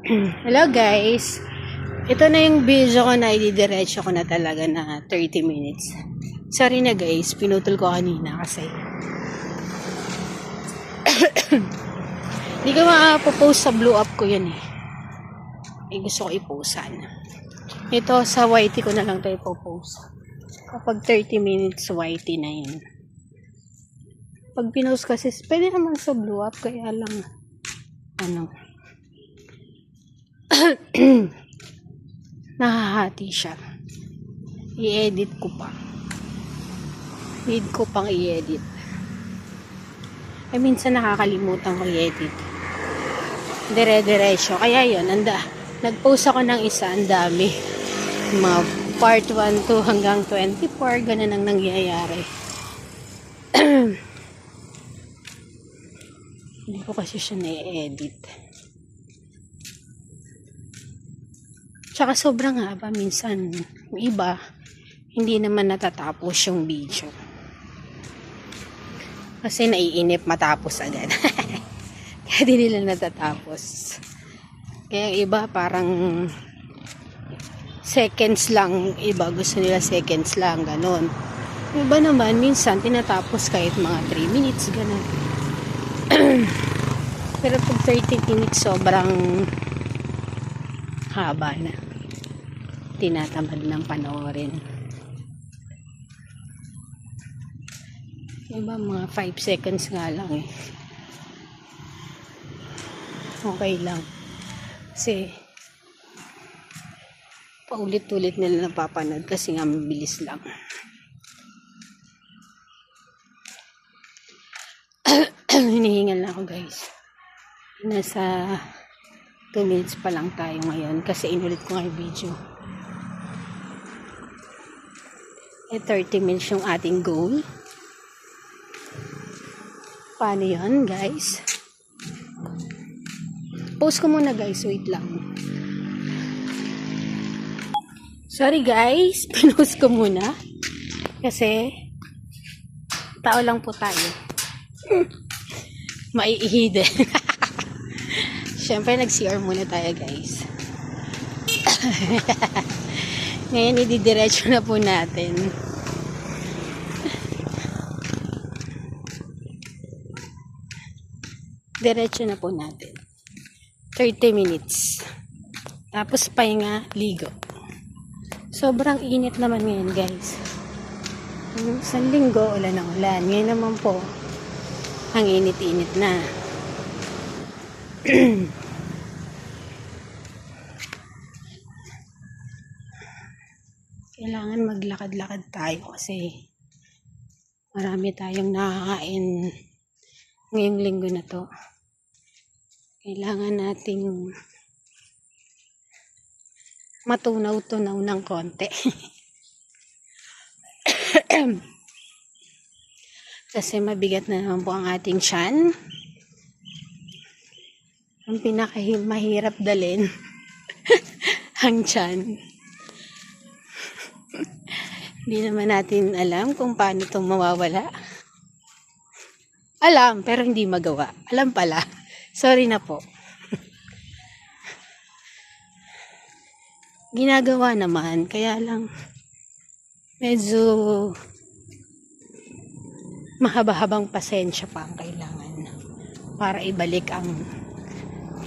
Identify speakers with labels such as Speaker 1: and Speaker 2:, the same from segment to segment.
Speaker 1: Hello guys, ito na yung video ko na ididiretso ko na talaga na 30 minutes. Sorry na guys, pinutol ko kanina kasi hindi ko makapopost sa blue up ko yan eh. Gusto ko iposan. Ito sa YT ko na lang tayo ipopost. Kapag 30 minutes YT na yun. Pag pinost kasi, pwede naman sa blue up, kaya lang nahahati siya. I-edit ko pa. Need ko pang i-edit. Ay, minsan nakakalimutan ko i-edit. Dire-diretso. Kaya yun, nag-post ako ng isa, ang dami. Mga part 1 to hanggang 24, ganun ang nangyayari. Hindi ko kasi siya na-edit. Tsaka sobrang haba minsan. Yung iba, hindi naman natatapos yung video. Kasi naiinip matapos agad. Kaya di nila natatapos. Kaya yung iba parang seconds lang. Iba gusto nila seconds lang. Ganon. Yung iba naman, minsan tinatapos kahit mga 3 minutes. Ganon. Pero pag 30 minutes, sobrang haba na. Tinatamad ng panoorin. Iba mga 5 seconds nga lang eh. Okay lang. Kasi paulit-ulit nila napapanood kasi nga mabilis lang. Hinihingal na ako guys. Nasa 2 minutes pa lang tayo ngayon kasi inulit ko nga yung video. 30 minutes yung ating goal. Paano yun guys? Post ko muna guys, wait lang. Sorry guys, pinost ko muna kasi tao lang po tayo. Maiihi din. Siyempre nag-CR muna tayo guys. Ngayon ididiretso na po natin. Diretso na po natin. 30 minutes. Tapos pahinga, ligo. Sobrang init naman ngayon guys. Isang linggo, ulan ng ulan. Ngayon naman po, ang init-init na. Kailangan maglakad-lakad tayo kasi marami tayong nakakain ngayong linggo na to. Kailangan nating matunaw-tunaw ng konti. Kasi mabigat na naman po ang ating tiyan. Ang pinakahirap dalhin ang tiyan. Hindi naman natin alam kung paano itong mawawala. Alam, pero hindi magawa. Alam pala. Sorry na po. Ginagawa naman, kaya lang medyo mahaba-habang pasensya pa ang kailangan para ibalik ang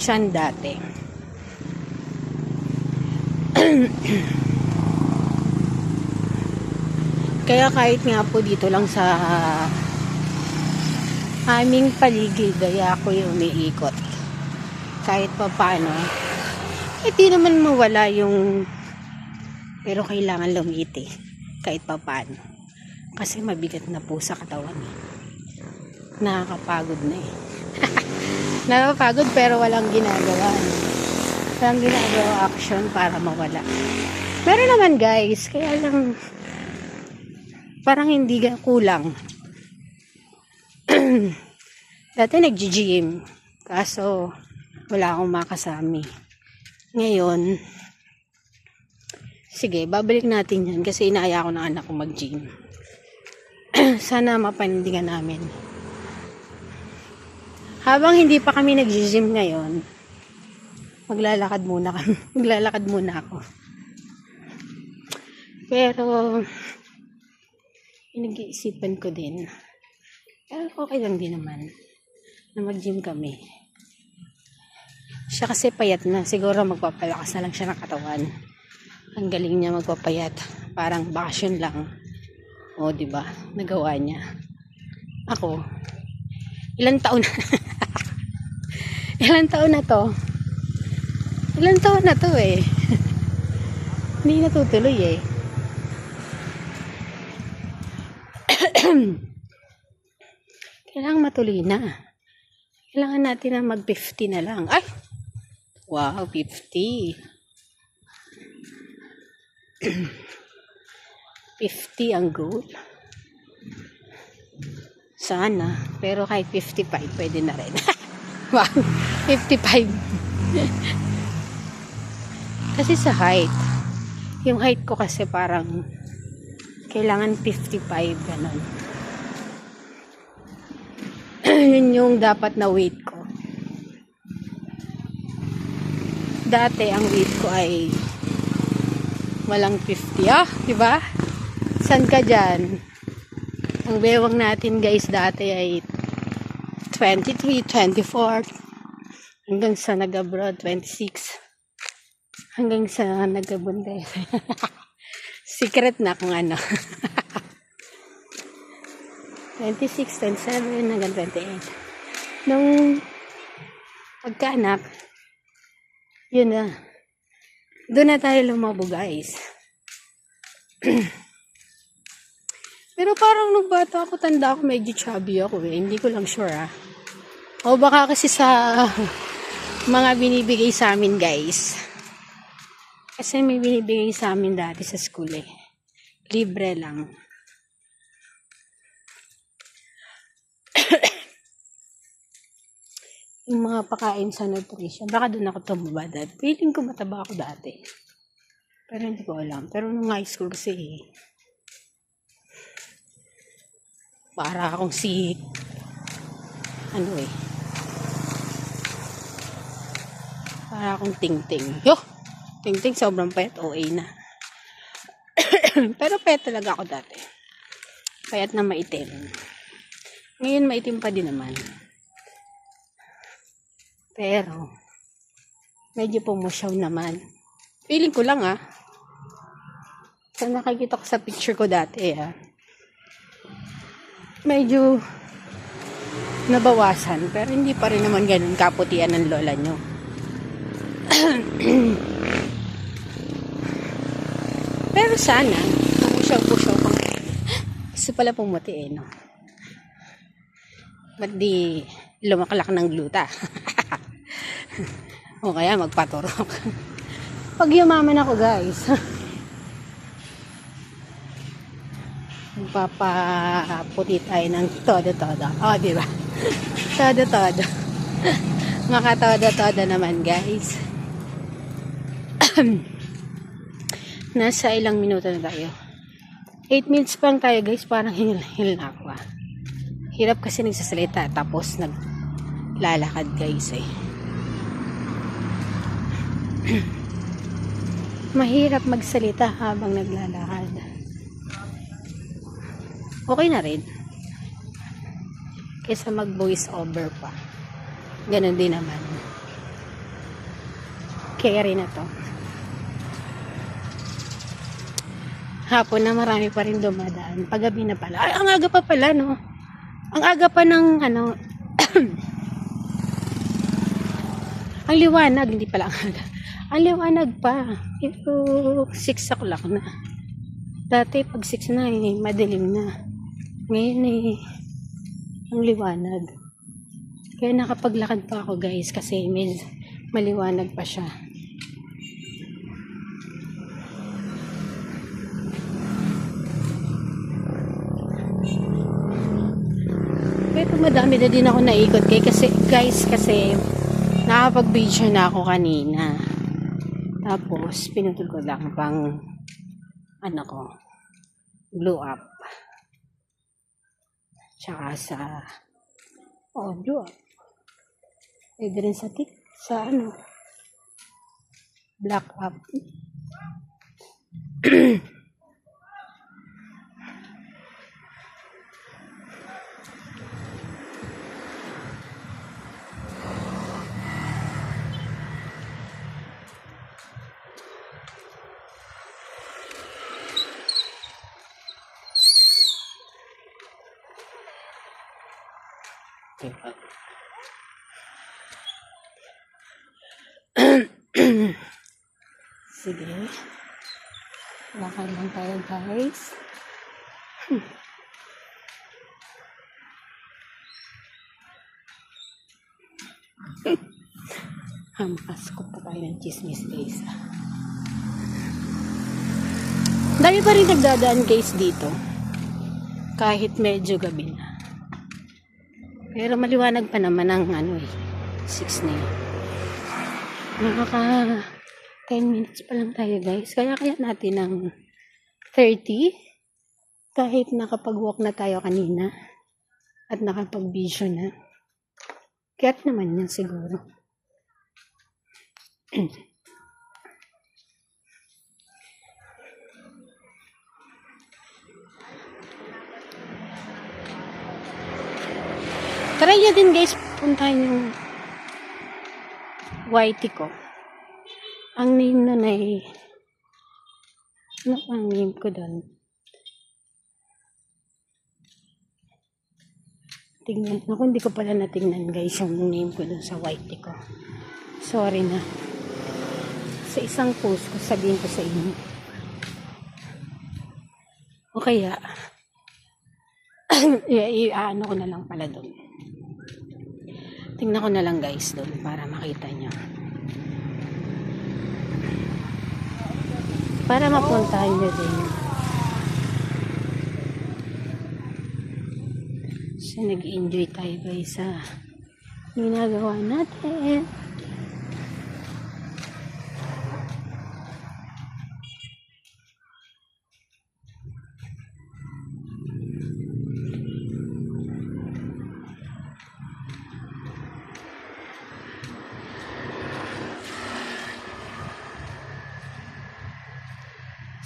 Speaker 1: tiyan dati. Kaya kahit nga po dito lang sa aming paligid ay ako yung umiikot. Kahit pa paano, di naman mawala yung pero kailangan lumiti kahit pa paano. Kasi mabigat na po sa katawan eh. Nakakapagod na eh. Nakakapagod pero walang ginagawa. Walang ginagawa action para mawala. Meron naman guys, kaya lang parang hindi kulang. Dati nag-gym. Kaso wala akong makasami. Ngayon, sige, babalik natin yan kasi inaaya ko ng anak ko mag-gym. Sana mapanindigan namin. Habang hindi pa kami nag-gym ngayon, maglalakad muna kami. Maglalakad muna ako. Pero, pinag-iisipan ko din. Pero okay lang din naman na mag-gym kami. Siya kasi payat na. Siguro magpapalakas na lang siya ng katawan. Ang galing niya magpapayat. Parang bakasyon lang. O, diba? Nagawa niya. Ako, ilang taon na? Ilang taon na to? Ilang taon na to eh. Hindi natutuloy eh. Kailangan matuloy na. Kailangan natin na mag-50 na lang. Ay! Wow, 50. 50 ang goal. Sana. Pero kahit 55, pwede na rin. Wow, 55. Kasi sa height. Yung height ko kasi parang kailangan 55, ganun. Yun yung dapat na weight ko. Dati ang weight ko ay walang 50. Ah, diba? San ka dyan? Ang bewang natin guys dati ay 23, 24. Hanggang sa nag-abroad, 26. Hanggang sa nag-abundes. Secret na kung ano. 26, 27, hanggang 28. Nung pagkaanak, yun na. Doon na tayo lumabo, guys. Pero parang nung bata ako, tanda ako, medyo chubby ako eh. Hindi ko lang sure ah. O baka kasi sa mga binibigay sa amin, guys. Kasi may binibigay sa amin dati sa school eh. Libre lang. Yung mga pakain sa nutrition. Baka doon ako tumaba dati. Feeling ko mataba ako dati. Pero hindi ko alam. Pero nung high school kasi para akong si ano eh. Para akong ting-ting. Yo! Ting-ting sobrang payat. OA na. Pero payat talaga ako dati. Payat na maitim. Ngayon maitim pa din naman. Pero, medyo pumusyaw naman. Feeling ko lang ah. So, nakikita ko sa picture ko dati ah. Medyo nabawasan. Pero hindi pa rin naman ganun kaputian ng lola nyo. Pero sana, pumusyaw-pusyaw pang. Gusto pala pumuti eh, no? Ba't di lumaklak ng gluta? O kaya magpaturok. Pag yumaman ako guys, magpapaputi tayo ng todo-todo. O, diba? Todo-todo. Makatodo-todo naman guys. Nasa ilang minuto na tayo. 8 minutes pang tayo guys. Parang hinil na ako ah. Hirap kasi nagsasalita. Tapos naglalakad guys eh. Mahirap magsalita habang naglalakad. Okay na rin. Kesa mag voice over pa. Ganon din naman. Carry na to. Hapon na marami pa rin dumadaan. Paggabi na pala. Ay, ang aga pa pala, no? Ang aga pa ng, ano, ang liwanag, hindi pala ang aga. Ang liwanag pa. Ito, 6 o'clock na. Dati, pag 6 na, eh, madilim na. Ngayon, eh, ang liwanag. Kaya nakapaglakad pa ako, guys, kasi may maliwanag pa siya. Pero madami na din ako naikot kasi kasi nakapag-video na ako kanina. Tapos pinutol ko lang pang ano ko, blow up. Tsaka sa blow up. Pwede rin sa ano, Black up. Sige. Lakad lang tayo, guys. Hampas ko pa tayo ng chismis, guys. Dami pa rin nagdadaan, guys, dito. Kahit medyo gabi na. Pero maliwanag pa naman ang 6 na yun. Nakaka 10 minutes pa lang tayo, guys. Kaya natin ng 30. Kahit nakapag-walk na tayo kanina. At nakapag-video na. Kaya't naman yan siguro. Try nyo din, guys, puntahan yung Waitiko. Ang name nun ay ano ang name ko doon? Tingnan ako, hindi ko pala natingnan, guys, yung name ko doon sa Waitiko. Sorry na. Sa isang post ko, sabihin ko sa inyo. O kaya ano ko na lang pala doon. Tingnan ko na lang, guys, doon para makita nyo. Para mapuntahan nyo din. So, nag-enjoy tayo, guys, sa ginagawa natin.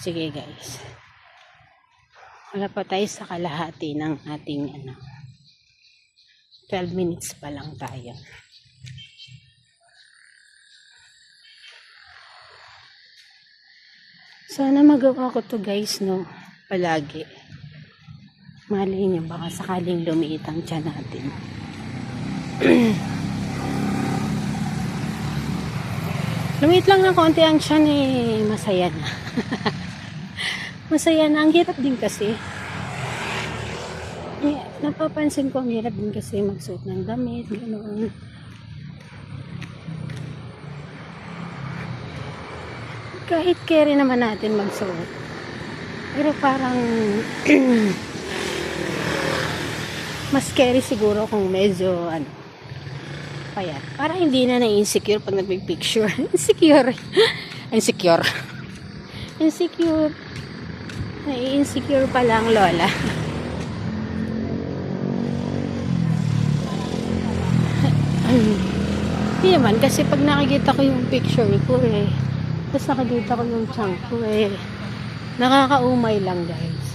Speaker 1: Sige, guys. Wala pa tayo sa kalahati ng ating 12 minutes pa lang tayo. Sana magawa ko to, guys, no? Palagi. Malay niyo, baka sakaling lumiit ang tiyan natin. Lumiit lang ng konti ang tiyan, masaya na. Masaya na. Ang hirap din kasi. Napapansin ko, ang hirap din kasi magsuot ng damit, ganoon. Kahit carry naman natin magsuot. Pero parang mas scary siguro kung medyo payat. Para hindi na na-insecure pag nag-picture. Insecure. Nai-insecure pa lang, lola. Hindi naman, kasi pag nakikita ko yung picture ko tapos nakikita ko yung chunk ko nakakaumay lang, guys.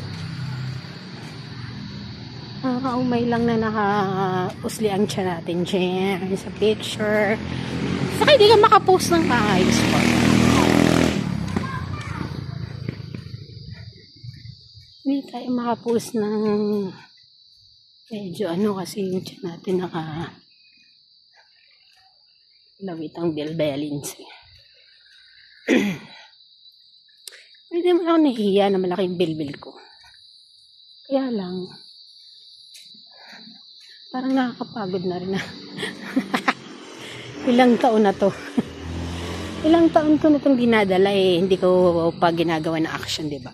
Speaker 1: Nakakaumay lang na nakausli ang tiyan natin dyan sa picture. Saka hindi ka makapost ng maayos po. Hindi tayo makapost ng medyo kasi yung tiyan natin lawit ang bilbelins. Hindi mo ako nahiya na malaking bilbil ko. Kaya lang, parang nakakapagod na rin ilang taon na to. Ilang taon ko na itong dinadala hindi ko pa ginagawa na action, diba?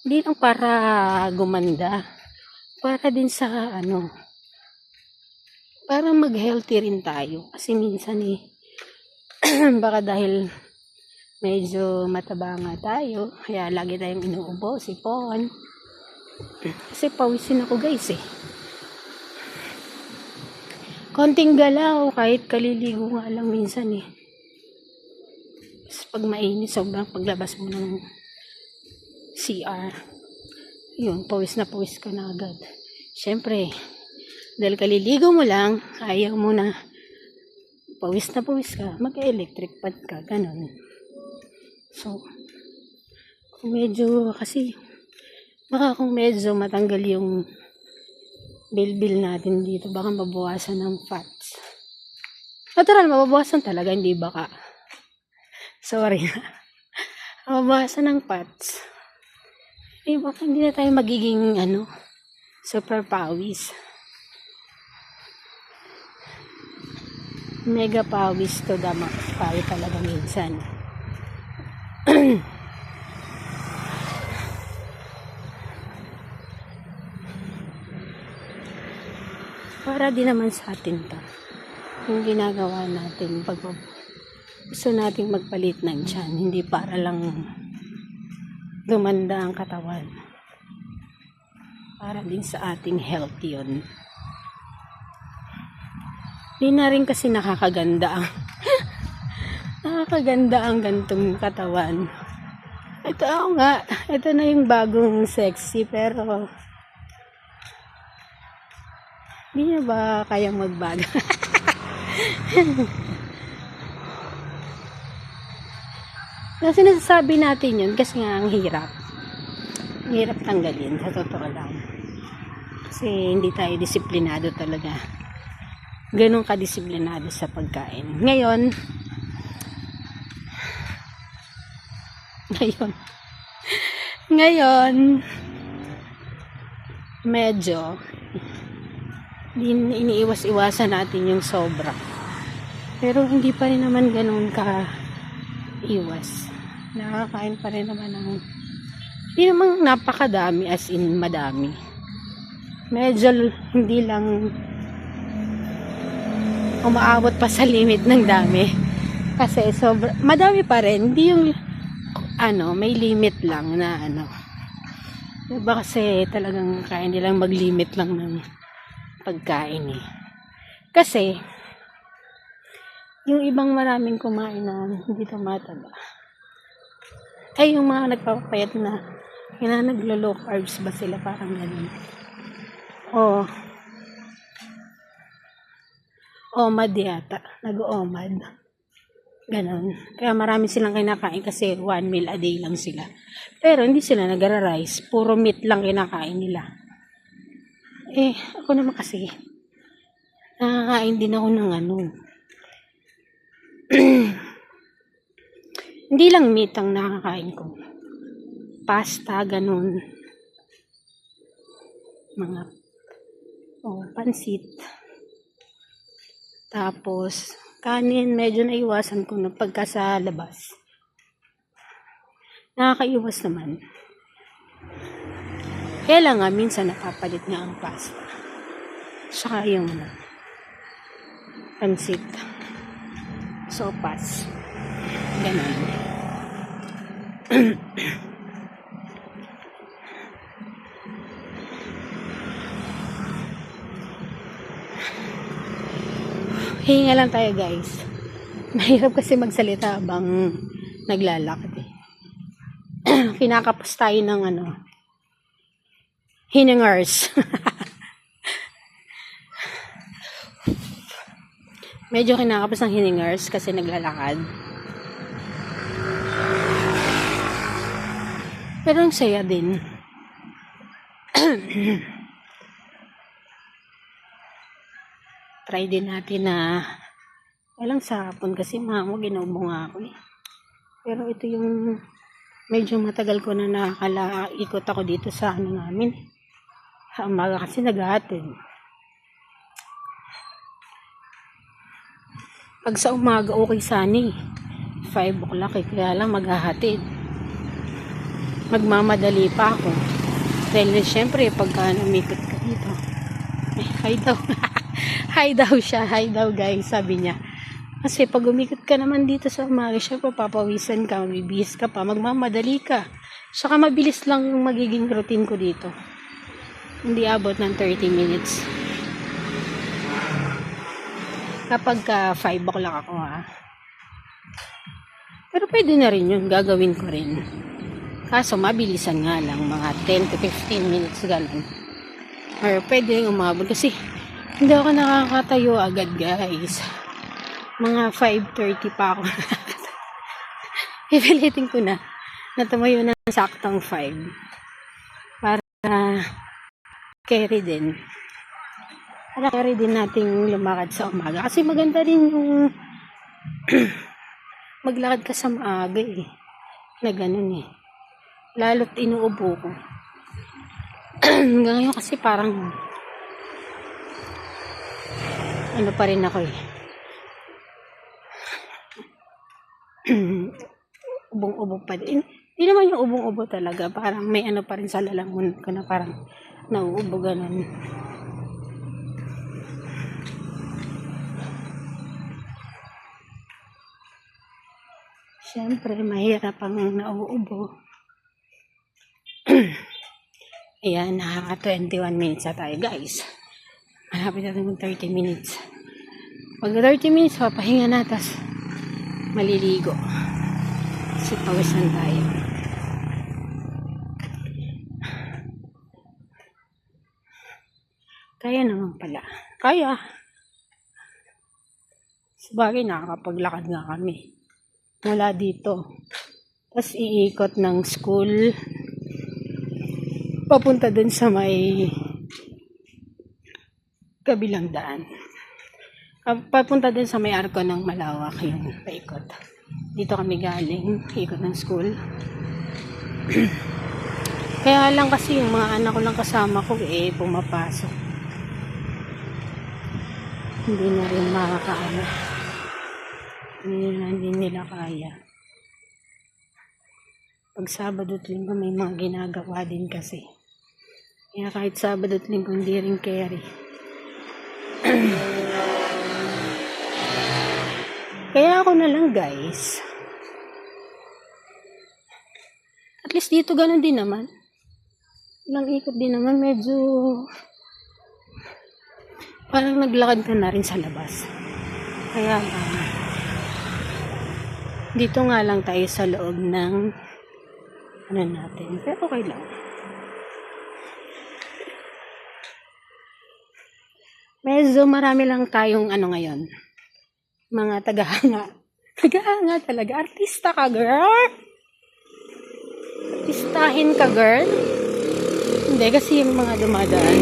Speaker 1: Hindi lang para gumanda, para din sa para mag-healthy rin tayo. Kasi minsan baka dahil medyo mataba nga tayo, kaya lagi tayong inuubo, sipon. Kasi pawisin ako, guys, konting galaw, kahit kaliligo nga lang minsan Pag mainit, sobrang paglabas mo ng CR, yun, pawis na pawis ka na agad. Siyempre, dahil kaliligo mo lang, ayaw mo na pawis na pawis ka, mag-electric pad ka, ganun. So, medyo, kasi, baka kung medyo matanggal yung bilbil natin dito, baka mabawasan ng fats. Natural, mababawasan talaga, hindi baka. Sorry. Mabawasan ng fats. Eh, baka hindi na tayo magiging, super pawis. Mega pawis to the max. Pawi talaga minsan. Para din naman sa atin to. Yung ginagawa natin pag gusto nating magpalit ng tiyan, hindi para lang gumanda ang katawan. Para din sa ating health yun. Hindi na rin kasi nakakaganda ang gantong katawan. Ito ako nga, ito na yung bagong sexy, pero hindi na ba kayang magbago? Kasi nasasabi natin yun kasi nga ang hirap. Ang hirap tanggalin, sa totoo lang. Kasi hindi tayo disiplinado talaga. Ganun kadisiplinado sa pagkain. Ngayon, medyo iniiwas-iwasan natin yung sobra. Pero hindi pa rin naman ganun ka-iwas. Nakakain pa rin naman ng hindi naman napakadami as in madami. Medyo hindi lang umaabot pa sa limit ng dami. Kasi sobra, madami pa rin. Hindi yung may limit lang na Diba kasi talagang kaya nilang mag-limit lang ng pagkain eh. Kasi yung ibang maraming kumain na hindi tumataba ay yung mga nagpapayat na naglo-low carbs ba sila, parang ganun. OMAD yata. Nag-OMAD. Ganon. Kaya marami silang kinakain kasi 1 meal a day lang sila. Pero hindi sila nagra-rice. Puro meat lang kinakain nila. Ako naman kasi nakakain din ako ng hindi lang meat ang nakakain ko. Pasta, ganun. Mga pansit. Tapos kanin, medyo naiwasan ko na pagka sa labas. Nakakaiwas naman. Kaya lang nga, minsan napapalit nga ang pasta. Saka yung pansit. Sopas. Ganun. Hinga lang tayo guys. Mahirap kasi magsalita habang naglalakad eh. Kinakapos tayo ng hiningers. Medyo kinakapos ng hiningers kasi naglalakad. Pero ang saya din. Try din natin na walang sa hapon kasi ginubo nga ako eh. Pero ito yung medyo matagal ko na ikot ako dito sa namin. Sa umaga kasi naghahatid. Pag sa umaga okay sana eh. 5 o'clock eh. Kaya lang maghahatid. Magmamadali pa ako. Dahil syempre pagka umikot ka dito. Hi daw. Hi daw siya. Hi daw guys. Sabi niya. Kasi pag umikot ka naman dito sa umaga, syempre papawisan ka, mabibihis ka pa, magmamadali ka. Saka mabilis lang yung magiging routine ko dito. Hindi abot ng 30 minutes. Kapag ka 5 o'clock ako Pero pwede na rin yun, gagawin ko rin. Kaso mabilisan nga lang, mga 10 to 15 minutes ganun. Or pwede rin umabot kasi hindi ako nakakatayo agad guys. Mga 5:30 pa ako. Ipilitin ko na tumayo ng saktong 5. Para carry din. Para carry din nating lumakad sa umaga. Kasi maganda rin yung maglakad ka sa maaga eh. Na ganun eh. Lalo't inuubo ko. Hanggang ngayon kasi parang ano pa rin ako eh. Ubong-ubo pa din. Hindi naman yung ubong-ubo talaga. Parang may ano pa rin sa lalamunan ko na parang nauubo ganun. Siyempre, mahirap ang nauubo. Ayan, nakaka 21 minutes na tayo guys. Malapit natin ng 30 minutes. Pag 30 minutes, papahinga na, tas maliligo. Kasi pawisan tayo. Kaya naman pala. Kaya. Sabagay, nakakapaglakad nga kami. Mula dito. Tapos iikot ng school. Papunta dun sa may kabilang daan. Papunta dun sa may arko ng malawak yung paikot. Dito kami galing. Ikot ng school. Kaya lang kasi yung mga anak ko lang kasama ko pumapasok. Hindi na rin makakaano. Hindi nila kaya. Pag Sabado at Linggo may mga ginagawa din kasi. Kaya kahit Sabado at Linggo hindi rin carry. Kaya ako na lang guys. At least dito ganun din naman. Ilang ikot din naman. Medyo parang naglakad ka na rin sa labas. Kaya dito nga lang tayo sa loob ng ano natin. Pero okay lang. Medyo marami lang tayong ano ngayon. Mga tagahanga. Tagahanga talaga. Artista ka, girl? Artistahin ka, girl? Hindi, kasi yung mga dumadaan.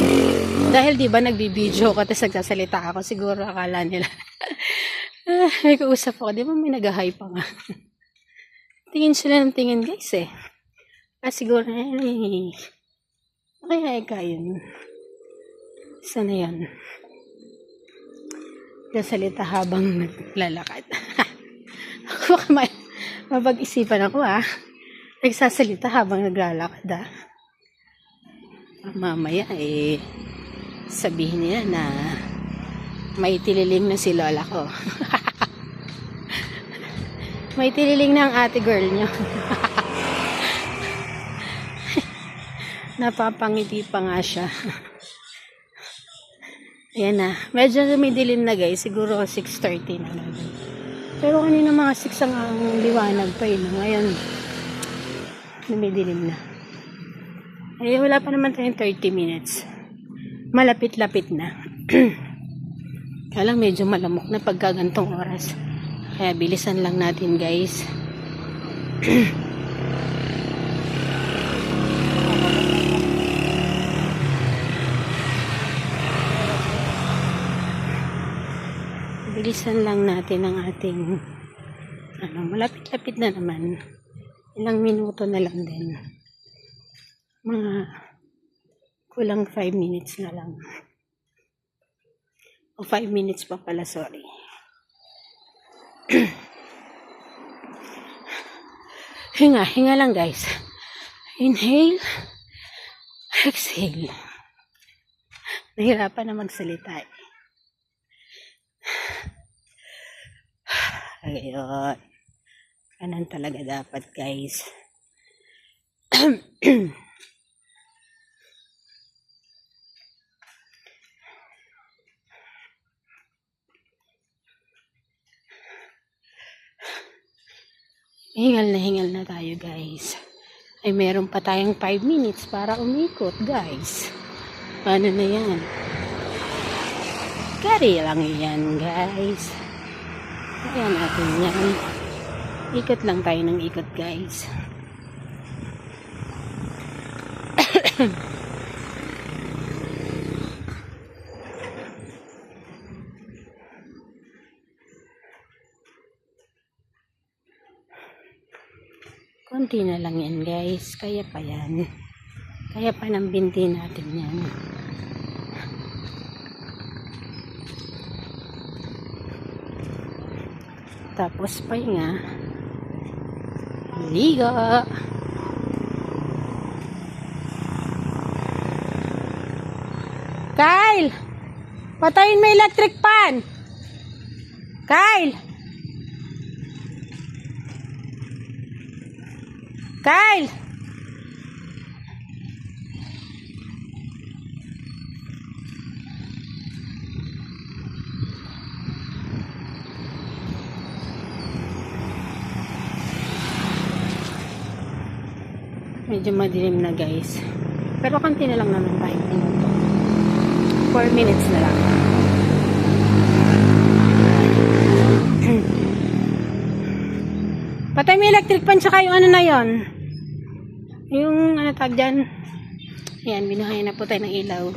Speaker 1: Dahil di ba nagbibideo ko tapos nagsasalita ako, siguro akala nila. May kausap ako, di ba may nag-hi pa nga. Tingin sila ng tingin guys eh. Siguro okay yun. Sana yan. Nagsasalita habang naglalakad. Baka mapag-isipan ako nagsasalita habang naglalakad mamaya sabihin nila na may tililing na si lola ko. May tililing na ang ate girl nyo. Napapangiti pa nga siya. Ayan na. Medyo dumidilim na guys. Siguro 6:30 na lang. Pero kanina mga 6 ang liwanag pa yun. Ngayon, dumidilim na. Wala pa naman tayong 30 minutes. Malapit-lapit na. Kaya lang medyo malamok na pagkagantong oras. Kaya bilisan lang natin guys. Bilisan lang natin ang ating malapit-lapit na naman. Ilang minuto na lang din. Mga kulang 5 minutes na lang. O 5 minutes pa pala, sorry. Hinga lang guys. Inhale. Exhale. Nahirapan na magsalita Ayun. Ganun talaga dapat guys. Hingal na tayo guys. Ay meron pa tayong 5 minutes para umikot guys. Paano na yan? Kari lang yan guys. Ayan natin yan. Ikot lang tayo ng ikot guys. Konti na lang yan guys. Kaya pa yan. Kaya pa ng binti natin yan. Tapos pahinga. Ligo. Kyle! Patayin mo electric fan! Kyle! Kyle! Medyo madilim na guys. Pero konti na lang naman tayo. 4 minutes na lang. Patay mo electric fan tsaka yung ano na yon. Yung ano tag dyan. Ayan, binuhay na po tayo ng ilaw.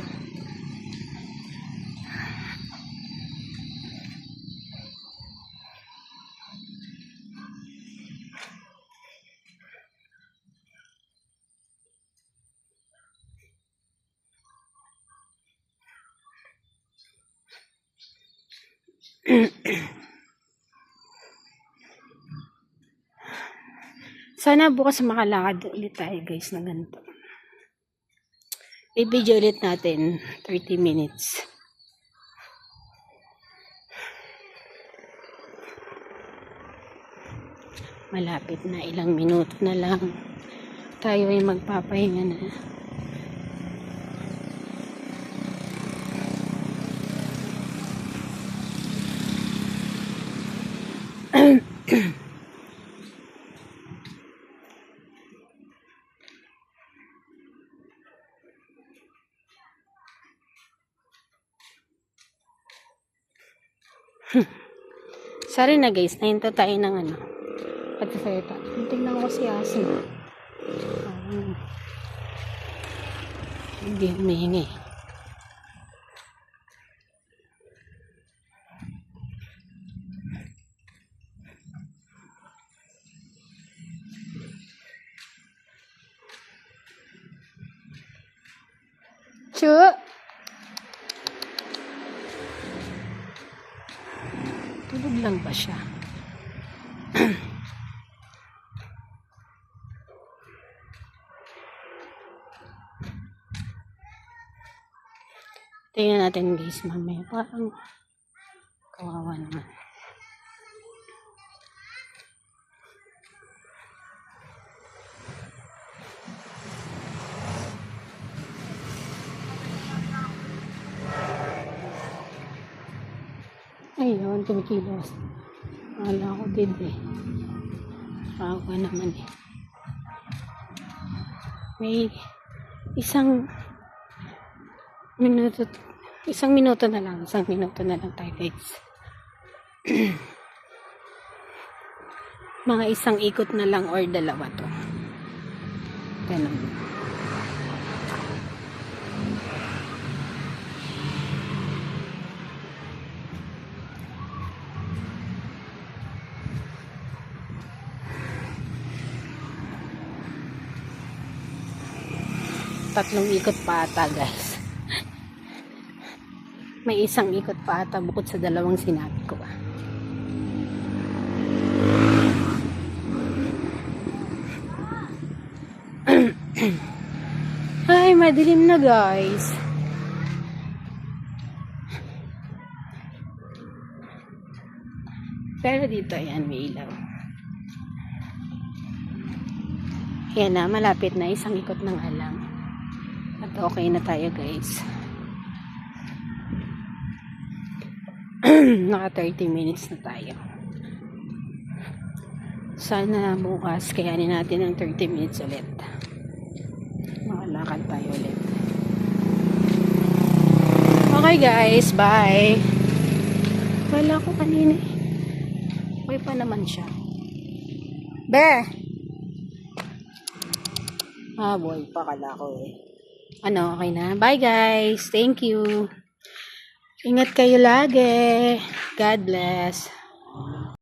Speaker 1: Sana bukas makalakad ulit tayo guys na ganito. I-video ulit natin 30 minutes. Malapit na, ilang minuto na lang tayo ay magpapahinga na. Sorry na guys, nahinto tayo ng ano pagsasalita. Tingnan ko si Asin. Hindi humihingi. Chu! Tulog lang ba siya? Tingnan natin guys mamaya. Parang kawawa naman. Ayun, tumikilos. Wala ko din eh. Kawawa naman eh. May isang minuto na lang tayo guys. Mga isang ikot na lang or dalawa to. Ganun. Tatlong ikot pa ata guys. May isang ikot pa ata bukod sa dalawang sinabi ko. Ay, madilim na guys. Pero dito ayan, may ilaw. Yan na, malapit na, isang ikot ng alang. At okay na tayo guys. Naka 30 minutes na tayo. Sana bukas kayanin natin ng 30 minutes ulit. Makalakad tayo ulit. Okay guys, bye. Wala ko kanina. Okay pa naman siya. Be! Boy, pakala ko eh. Ano, okay na? Bye guys. Thank you. Ingat kayo lagi. God bless.